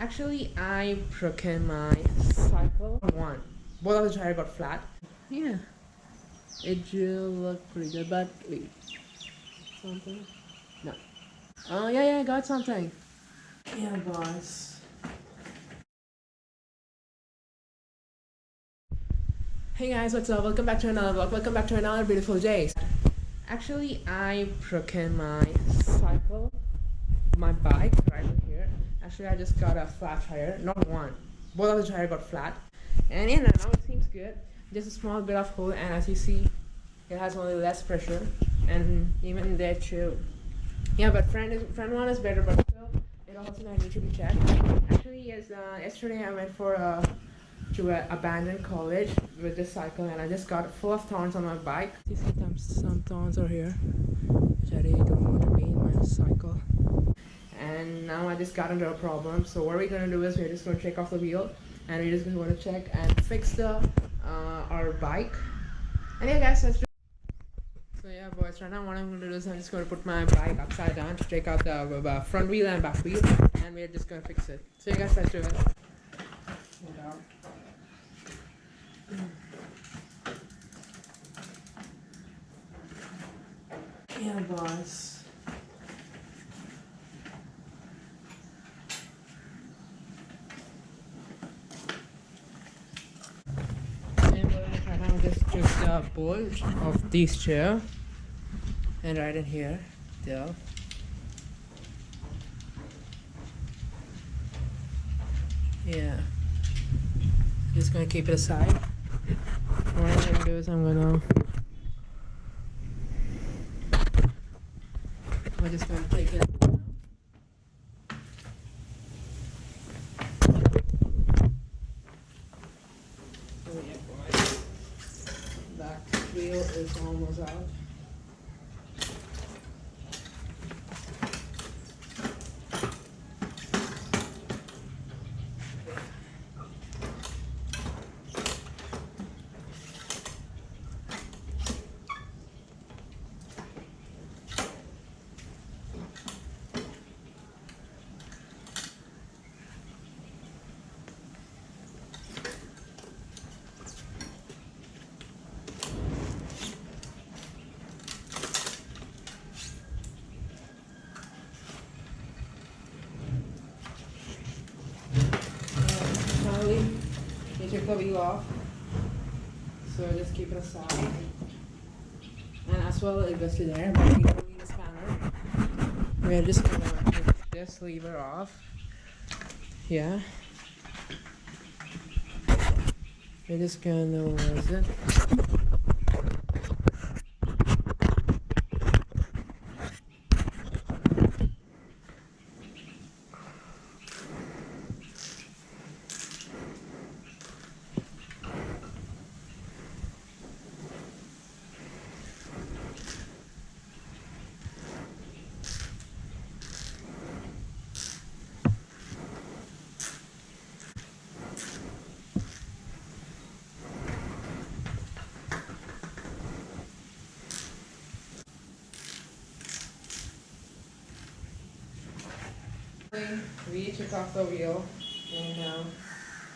Actually, I broken my cycle. One. Both of the tire got flat. Yeah, it do look pretty good, but wait, something? No. Oh yeah, I got something. Yeah, boss. Hey guys, what's up? Welcome back to another vlog. Welcome back to another beautiful day. Actually, I broken my cycle, my bike right over here. Actually, I just got a flat tire, not one. Both of the tire got flat, and yeah, now it seems good. Just a small bit of hole, and as you see, it has only less pressure, and even there too. Yeah, but front one is better, but still, it also need to be checked. Actually, yes, yesterday I went to an abandoned college with this cycle, and I just got full of thorns on my bike. You see some thorns are here, which I really don't want to be in my cycle. And now I just got into a problem. So what we're gonna do is we're just gonna take off the wheel, and we're just gonna check and fix the our bike. And yeah, guys, let's do. So yeah, boys, right now what I'm gonna do is I'm just gonna put my bike upside down to take out the front wheel and back wheel, and we're just gonna fix it. So yeah, guys, let's do it. Yeah, boys. And right now just took the bolt of this chair and right in here, there. Yeah. Just gonna keep it aside. What I'm gonna do is I'm just gonna take it. Oh yeah, boys. Back wheel is almost out. Finally, you took the wheel off. So just keep it aside. And as well, it goes to there, but we don't need a spanner. We're just gonna take this lever off. Yeah. We're just gonna, where is it? We took off the wheel, and now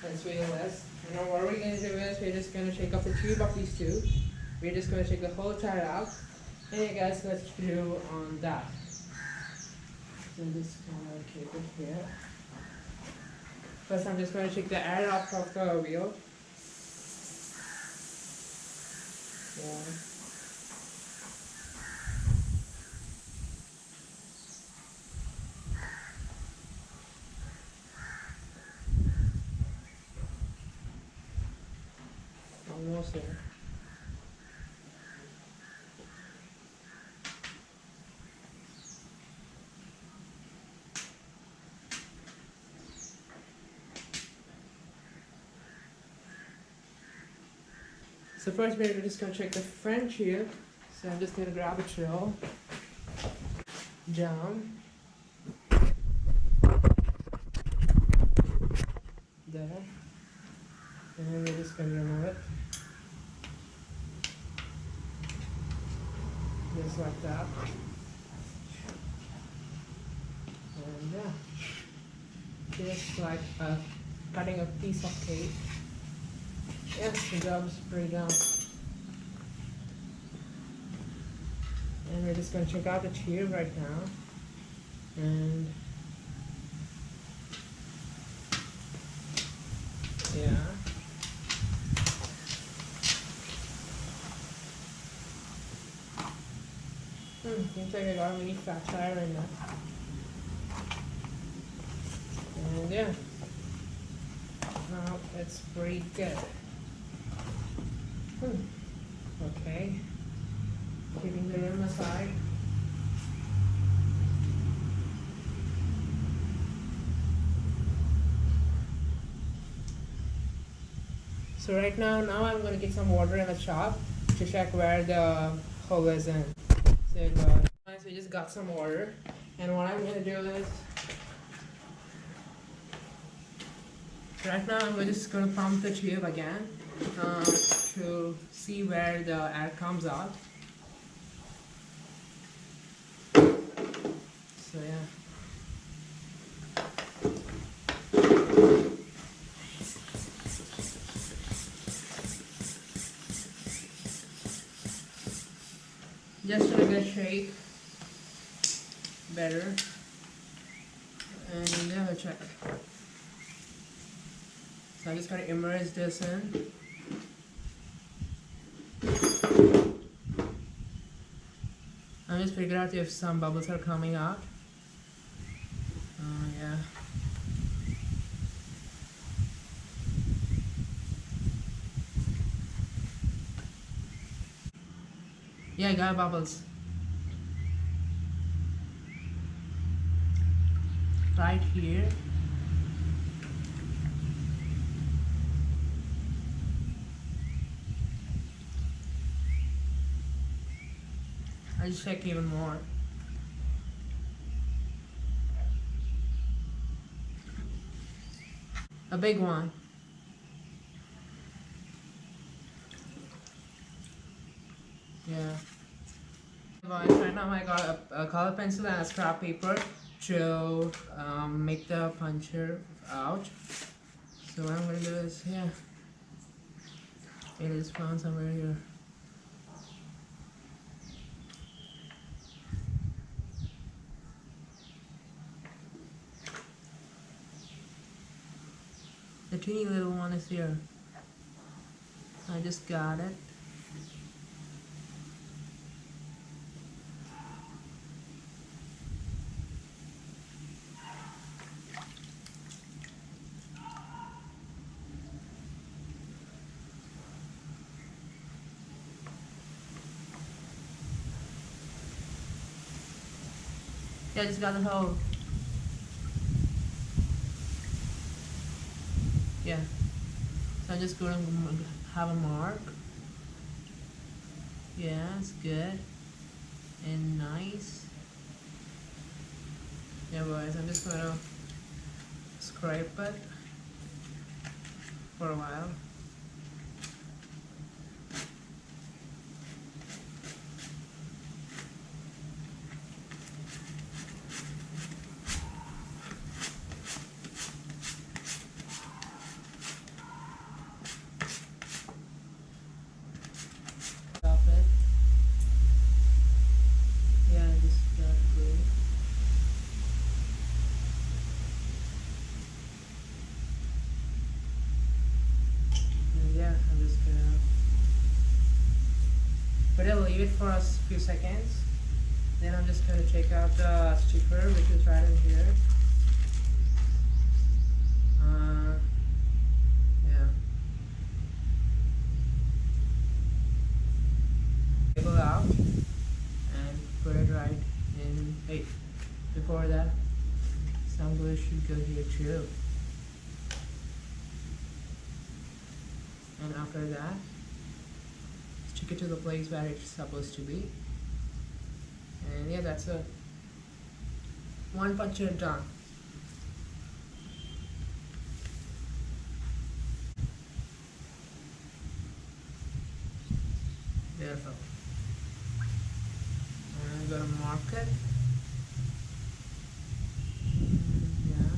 it's wheelless. And now what we're going to do is we're just going to take off the tube of these two. We're just going to take the whole tire out. And yeah, guys, let's do on that. So just kind of keep it here. First, I'm just going to take the air off of the wheel. Yeah. Almost there. So first we're just going to check the front tube. So I'm just going to grab a drill, down, there, and then we're just going to remove it. Just like that. And yeah. just like cutting a piece of cake. Yeah, the job is pretty done. And we're just gonna check out the tube right now. And yeah. Seems like I got a mini fat tire right now. And yeah. Now it's pretty good. Okay. Keeping the rim aside. So right now I'm gonna get some water in the shop to check where the hole is in. So we just got some water, and what I'm gonna do is right now I'm just gonna pump the tube again to see where the air comes out. So yeah. Just to get shake better, and yeah, check. So I just gotta immerse this in. I'm just figuring out if some bubbles are coming out. Yeah. Yeah, I got bubbles. Right here. I'll just check even more. A big one. Yeah. Right now I got a color pencil and a scrap paper to make the puncture out. So what I'm gonna do is, yeah, it is found somewhere here. The teeny little one is here. I just got it. Yeah, I just got the hole. Yeah. So I'm just going to have a mark. Yeah, it's good. And nice. Yeah, boys, I'm just going to scrape it for a while. Stop it. Yeah, I just got it. And yeah, I'm just gonna leave it for a few seconds. Then I'm just gonna check out the sticker, which is right in here. Yeah. Pull out and put it right in. Wait, before that, some glue should go here too. And after that, stick it to the place where it's supposed to be. And yeah, that's a one puncture done. Beautiful. And I'm gonna mark it. Yeah.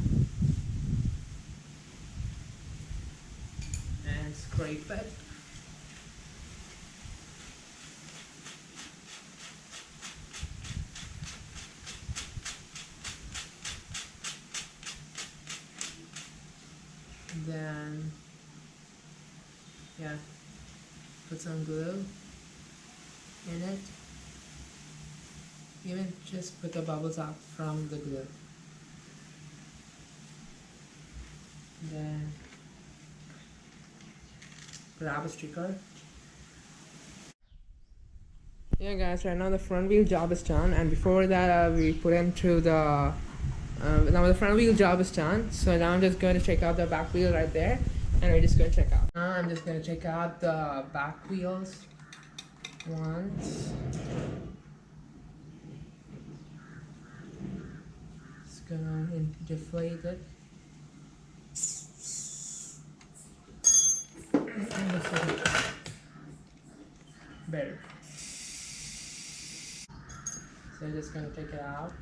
brake pad. Then, yeah, put some glue in it. Even just put the bubbles out from the glue. Then grab a sticker. Yeah guys, right now the front wheel job is done, and before that we put into the now the front wheel job is done, so now I'm just going to check out the back wheel right there, and we're just going to check out. Now I'm just going to check out the back wheels once. Just gonna deflate it. Better. So I'm just gonna take it out.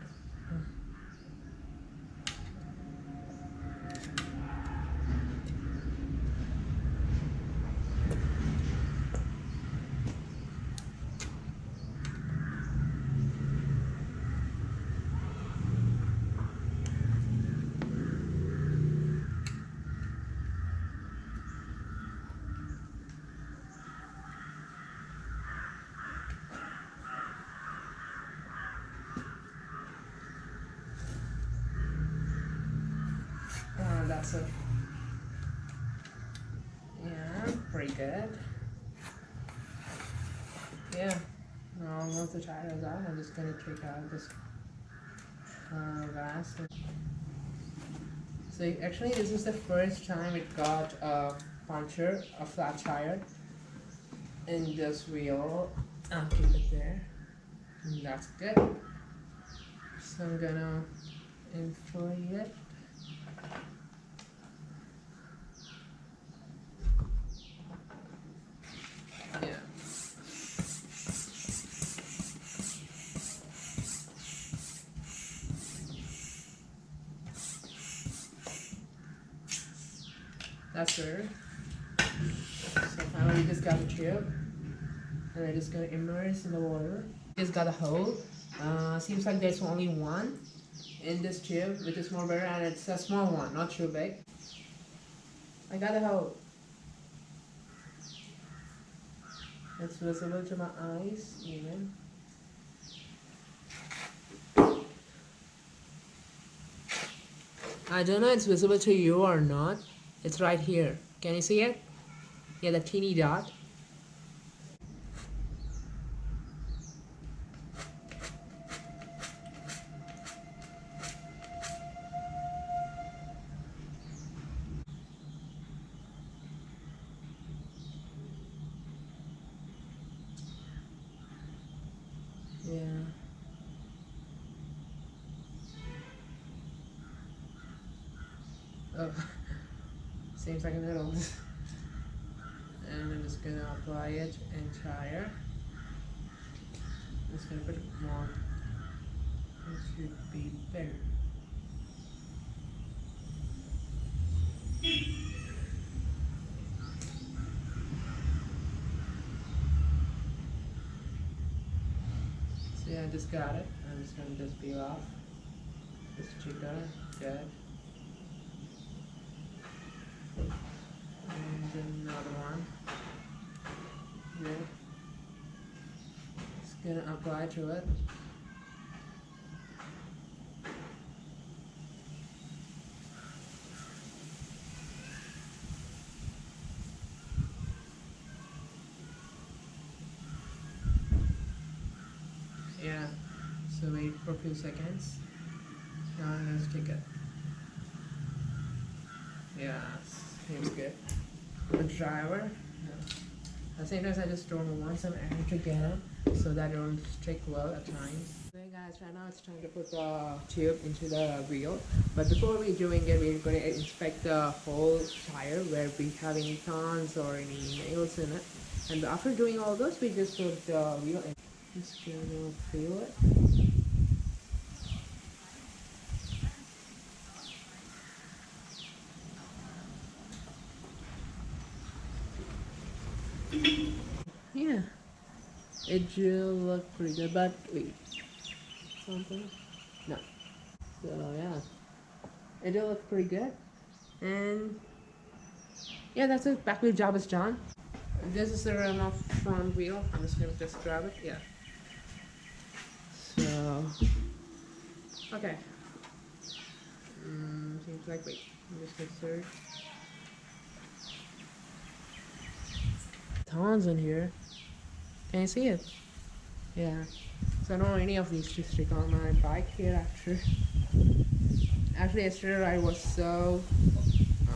That's it. Yeah, pretty good. Yeah, now once the tire is out, I'm just gonna take out this vase. So actually this is the first time it got a puncture, a flat tire in this wheel. I'll keep it there. And that's good. So I'm gonna inflate it. Yeah. That's her. So finally we just got the tube, and I'm just gonna immerse in the water. Just got a hole. Seems like there's only one in this tube, which is more better, and it's a small one, not too big. I got a hole. It's visible to my eyes even. I don't know if it's visible to you or not. It's right here. Can you see it? Yeah, the teeny dot. Yeah. Oh, seems like a noodle. And I'm just gonna apply it entire. I'm just gonna put more. It should be better. So yeah, I just got it. I'm just gonna just peel off this chica. Good. And another one. Good. Just gonna apply to it. Yeah. So wait for a few seconds. Now I'm gonna stick it. Yeah, seems good. The driver. At the same time, I just don't want some air together so that it won't stick well at times. Okay guys, right now it's time to put the tube into the wheel. But before we're doing it, we're going to inspect the whole tire where we have any thorns or any nails in it. And after doing all those, we just put the wheel in. Just gonna feel it. Yeah, it do look pretty good, but wait, something? No. So yeah, it do look pretty good. And yeah, that's it. Back wheel job is done. This is the rim of front wheel. I'm just gonna just grab it. Yeah. So okay. Seems like wait. I'm just gonna search. Tons in here. Can you see it? Yeah. So I don't know any of these to stick on my bike here after. Actually, yesterday I was so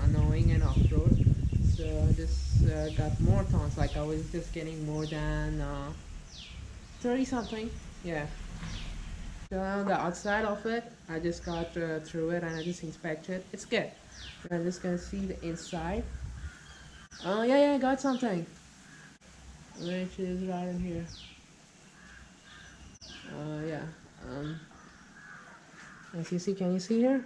annoying and off-road, so I just got more tons. Like I was just getting more than 30 something. Yeah. So on the outside of it, I just got through it and I just inspected. It's good. I'm just gonna see the inside. Oh yeah, I got something. Which is right in here. Yeah. As you see, can you see here?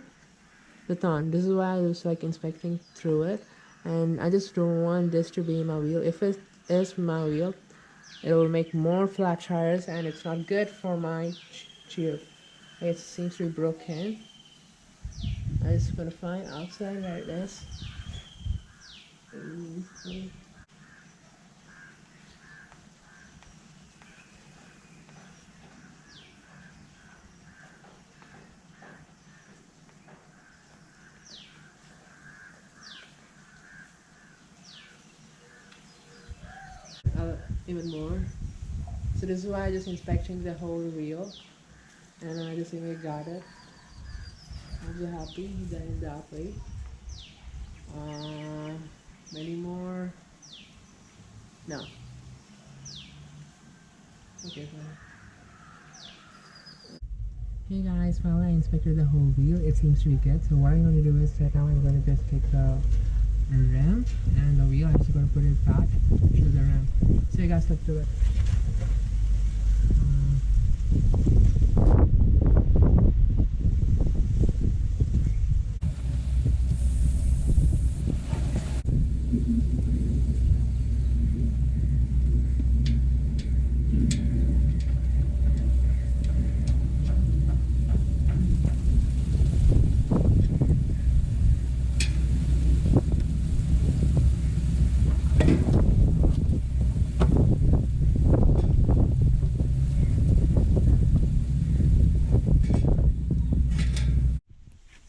The thorn. This is why I was like inspecting through it, and I just don't want this to be my wheel. If it is my wheel, it will make more flat tires, and it's not good for my tube. It seems to be broken. I'm just gonna find outside where it is. Even more. So this is why I just inspecting the whole wheel, and I just even got it. I'm so happy that in that way. Many more. No. Okay, fine. Hey guys, finally I inspected the whole wheel. It seems to be good. So what I'm going to do is right now I'm going to just take the ram and the wheel. I'm just going to put it back to the ram. So you guys let's do it.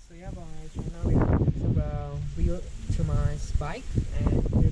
So yeah, boys, so now we have to wheel to my bike, and